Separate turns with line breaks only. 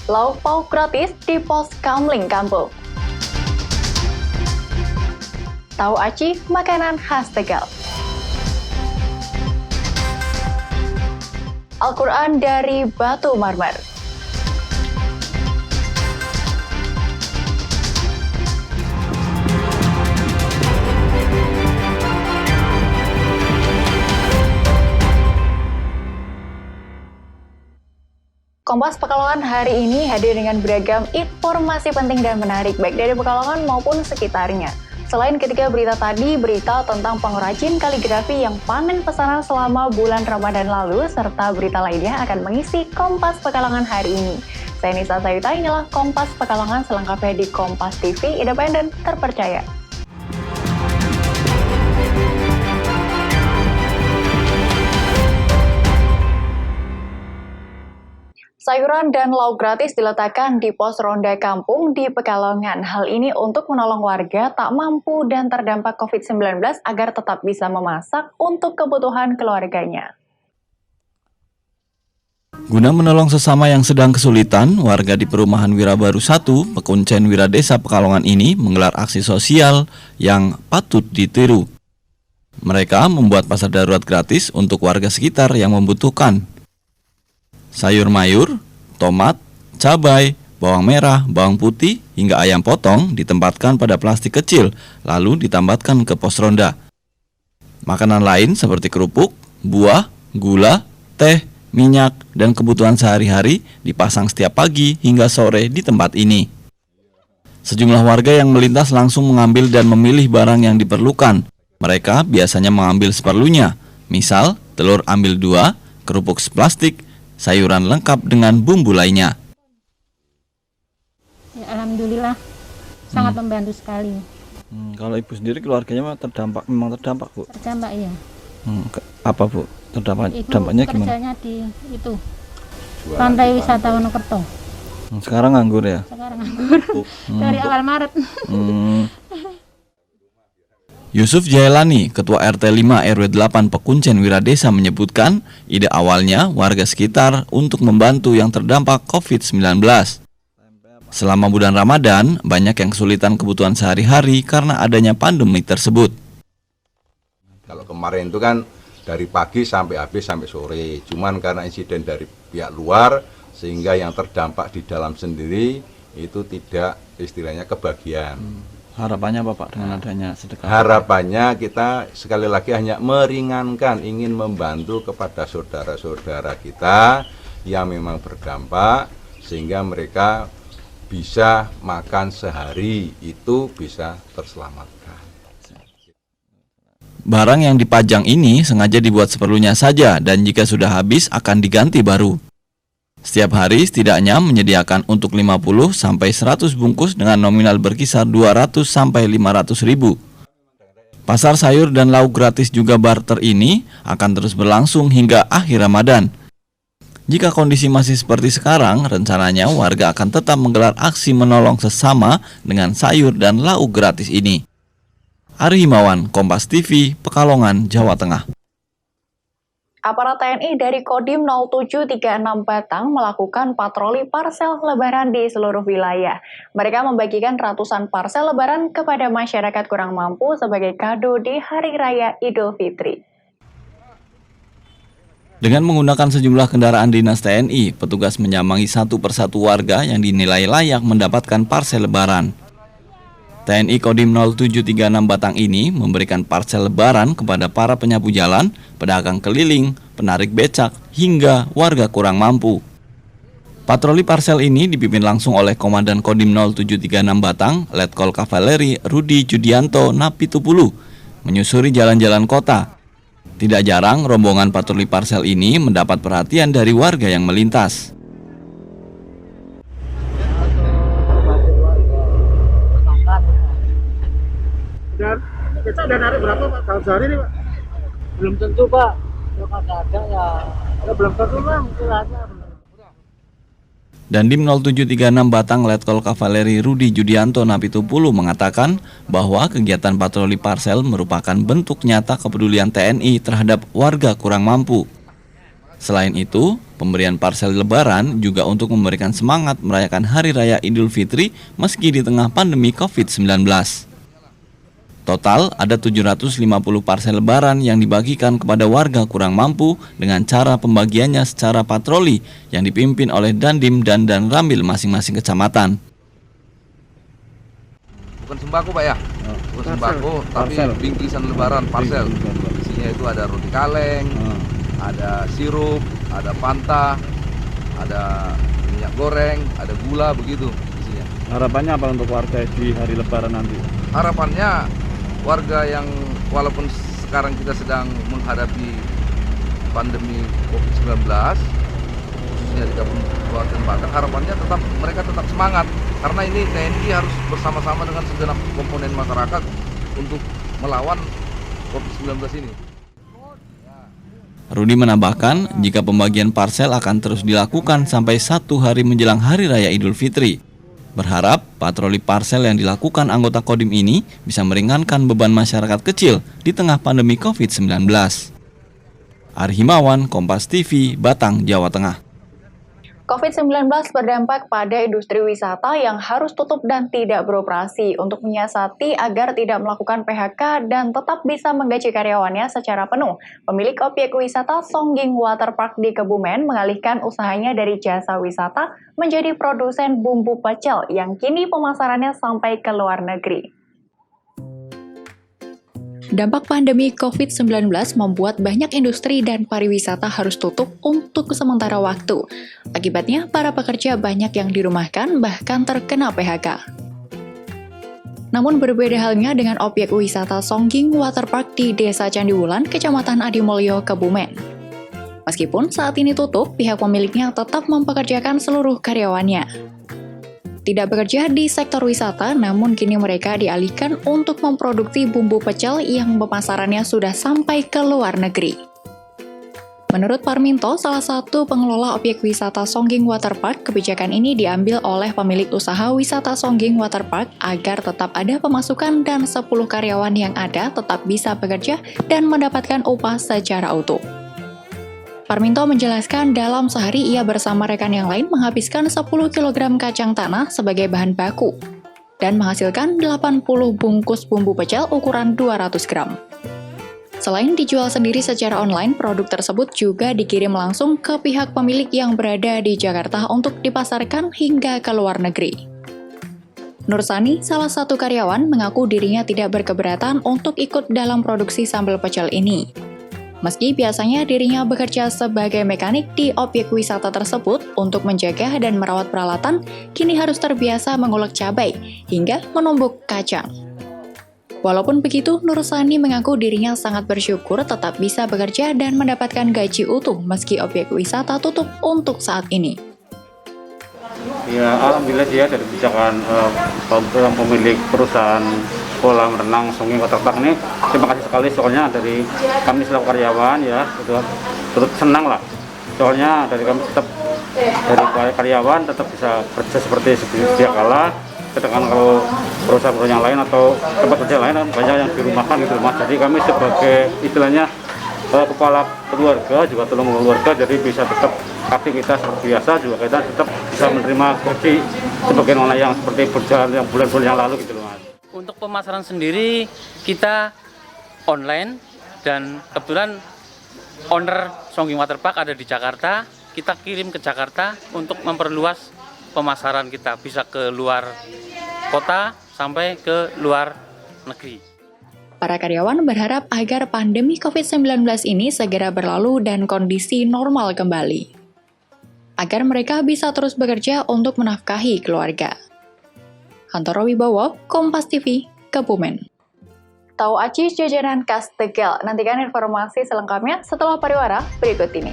Lauk pauk gratis di pos Kamling Kampung. Tahu aci, makanan khas Tegal. Al-Quran dari batu marmer. Kompas Pekalongan hari ini hadir dengan beragam informasi penting dan menarik, baik dari Pekalongan maupun sekitarnya. Selain ketiga berita tadi, berita tentang pengrajin kaligrafi yang panen pesanan selama bulan Ramadan lalu, serta berita lainnya akan mengisi Kompas Pekalongan hari ini. Saya Nisa Sayuta, inilah Kompas Pekalongan selengkapnya di Kompas TV, independen, terpercaya. Sayuran dan lauk gratis diletakkan di pos ronda kampung di Pekalongan. Hal ini untuk menolong warga tak mampu dan terdampak COVID-19 agar tetap bisa memasak untuk kebutuhan keluarganya.
Guna menolong sesama yang sedang kesulitan, warga di perumahan Wirabaru 1, Pekuncen Wiradesa Pekalongan ini menggelar aksi sosial yang patut ditiru. Mereka membuat pasar darurat gratis untuk warga sekitar yang membutuhkan. Sayur mayur, tomat, cabai, bawang merah, bawang putih, hingga ayam potong ditempatkan pada plastik kecil, lalu ditambatkan ke pos ronda. Makanan lain seperti kerupuk, buah, gula, teh, minyak, dan kebutuhan sehari-hari dipasang setiap pagi hingga sore di tempat ini. Sejumlah warga yang melintas langsung mengambil dan memilih barang yang diperlukan. Mereka biasanya mengambil seperlunya, misal telur ambil 2, kerupuk seplastik, sayuran lengkap dengan bumbu lainnya.
Ya, alhamdulillah sangat membantu sekali.
Kalau ibu sendiri keluarganya memang terdampak bu?
Terdampak ya.
Apa bu? Dampaknya gimana?
Kerjanya di itu Pantai Wisata Wonokerto.
Sekarang nganggur ya?
Sekarang nganggur dari awal Maret.
Yusuf Jailani, Ketua RT 5 RW 8 Pekuncen Wiradesa menyebutkan ide awalnya warga sekitar untuk membantu yang terdampak COVID-19. Selama bulan Ramadan, banyak yang kesulitan kebutuhan sehari-hari karena adanya pandemi tersebut.
Kalau kemarin itu kan dari pagi sampai habis sampai sore, cuman karena insiden dari pihak luar sehingga yang terdampak di dalam sendiri itu tidak istilahnya kebagian.
Harapannya apa Pak dengan adanya sedekah?
Harapannya kita sekali lagi hanya meringankan, ingin membantu kepada saudara-saudara kita yang memang berdampak sehingga mereka bisa makan sehari itu bisa terselamatkan.
Barang yang dipajang ini sengaja dibuat seperlunya saja dan jika sudah habis akan diganti baru. Setiap hari setidaknya menyediakan untuk 50 sampai 100 bungkus dengan nominal berkisar 200 sampai 500 ribu. Pasar sayur dan lauk gratis juga barter ini akan terus berlangsung hingga akhir Ramadan. Jika kondisi masih seperti sekarang, rencananya warga akan tetap menggelar aksi menolong sesama dengan sayur dan lauk gratis ini. Ari Himawan, Kompas TV, Pekalongan, Jawa Tengah.
Aparat TNI dari Kodim 0736 Batang melakukan patroli parsel lebaran di seluruh wilayah. Mereka membagikan ratusan parsel lebaran kepada masyarakat kurang mampu sebagai kado di Hari Raya Idul Fitri.
Dengan menggunakan sejumlah kendaraan dinas TNI, petugas menyambangi satu persatu warga yang dinilai layak mendapatkan parsel lebaran. TNI Kodim 0736 Batang ini memberikan parsel lebaran kepada para penyapu jalan, pedagang keliling, penarik becak, hingga warga kurang mampu. Patroli parsel ini dipimpin langsung oleh Komandan Kodim 0736 Batang, Letkol Kavaleri Rudi Judianto Napitupulu, menyusuri jalan-jalan kota. Tidak jarang rombongan patroli parsel ini mendapat perhatian dari warga yang melintas.
Dan kita udah narik berapa Pak dalam sehari nih Pak? Belum tentu Pak. Kalau ada ya belum tentu Bang.
Dandim 0736 Batang Letkol Kavaleri Rudi Judianto Napitupulu mengatakan bahwa kegiatan patroli parsel merupakan bentuk nyata kepedulian TNI terhadap warga kurang mampu. Selain itu, Pemberian parsel lebaran juga untuk memberikan semangat merayakan Hari Raya Idul Fitri meski di tengah pandemi COVID-19. Total ada 750 parsel lebaran yang dibagikan kepada warga kurang mampu dengan cara pembagiannya secara patroli yang dipimpin oleh Dandim dan Danramil masing-masing kecamatan.
Bukan sembako Pak ya? Bukan sembako, tapi bingkisan lebaran parsel. Isinya itu ada roti kaleng, ada sirup, ada Fanta, ada minyak goreng, ada gula, begitu isinya.
Harapannya apa untuk warga di hari lebaran nanti?
Harapannya warga yang walaupun sekarang kita sedang menghadapi pandemi COVID-19, khususnya di Kabupaten Batang, harapannya mereka tetap semangat. Karena ini TNI harus bersama-sama dengan segenap komponen masyarakat untuk melawan COVID-19 ini.
Rudi menambahkan, jika pembagian parsel akan terus dilakukan sampai 1 hari menjelang Hari Raya Idul Fitri. Berharap patroli parsel yang dilakukan anggota Kodim ini bisa meringankan beban masyarakat kecil di tengah pandemi COVID-19. Ari Himawan, Kompas TV, Batang, Jawa Tengah.
COVID-19 berdampak pada industri wisata yang harus tutup dan tidak beroperasi untuk menyiasati agar tidak melakukan PHK dan tetap bisa menggaji karyawannya secara penuh. Pemilik objek wisata Songging Waterpark di Kebumen mengalihkan usahanya dari jasa wisata menjadi produsen bumbu pecel yang kini pemasarannya sampai ke luar negeri. Dampak pandemi COVID-19 membuat banyak industri dan pariwisata harus tutup untuk sementara waktu. Akibatnya, para pekerja banyak yang dirumahkan bahkan terkena PHK. Namun berbeda halnya dengan objek wisata Songging Waterpark di Desa Candiwulan, Kecamatan Adimulyo, Kebumen. Meskipun saat ini tutup, pihak pemiliknya tetap mempekerjakan seluruh karyawannya. Tidak bekerja di sektor wisata, namun kini mereka dialihkan untuk memproduksi bumbu pecel yang pemasarannya sudah sampai ke luar negeri. Menurut Parminto, salah satu pengelola objek wisata Songging Waterpark, kebijakan ini diambil oleh pemilik usaha wisata Songging Waterpark agar tetap ada pemasukan dan 10 karyawan yang ada tetap bisa bekerja dan mendapatkan upah secara utuh. Parminto menjelaskan dalam sehari ia bersama rekan yang lain menghabiskan 10 kg kacang tanah sebagai bahan baku dan menghasilkan 80 bungkus bumbu pecel ukuran 200 gram. Selain dijual sendiri secara online, produk tersebut juga dikirim langsung ke pihak pemilik yang berada di Jakarta untuk dipasarkan hingga ke luar negeri. Nursani, salah satu karyawan, mengaku dirinya tidak berkeberatan untuk ikut dalam produksi sambal pecel ini. Meski biasanya dirinya bekerja sebagai mekanik di objek wisata tersebut untuk menjaga dan merawat peralatan, kini harus terbiasa mengulek cabai hingga menumbuk kacang. Walaupun begitu, Nursani mengaku dirinya sangat bersyukur tetap bisa bekerja dan mendapatkan gaji utuh meski objek wisata tutup untuk saat ini.
Ya, alhamdulillah ya dari kebijakan pemilik perusahaan kolam renang Songging Waterpark ini, terima kasih sekali soalnya dari kami selaku karyawan ya, turut senang lah. Soalnya dari kami tetap dari karyawan tetap bisa kerja seperti sedia kala. Sedangkan kalau perusahaan yang lain atau tempat kerja lain banyak yang dirumahkan gitu mas. Jadi kami sebagai istilahnya kepala keluarga juga tolong keluarga, jadi bisa tetap aktivitas seperti biasa, juga kita tetap bisa menerima gaji sebagaimana yang seperti berjalan yang bulan-bulan yang lalu gitu loh mas.
Untuk pemasaran sendiri kita online dan kebetulan owner Songging Waterpark ada di Jakarta. Kita kirim ke Jakarta untuk memperluas pemasaran kita, bisa ke luar kota sampai ke luar negeri.
Para karyawan berharap agar pandemi COVID-19 ini segera berlalu dan kondisi normal kembali, agar mereka bisa terus bekerja untuk menafkahi keluarga. Hantoro Wibowo, Kompas TV, Kebumen. Tahu aci jajanan khas Tegal. Nantikan informasi selengkapnya setelah pariwara berikut ini.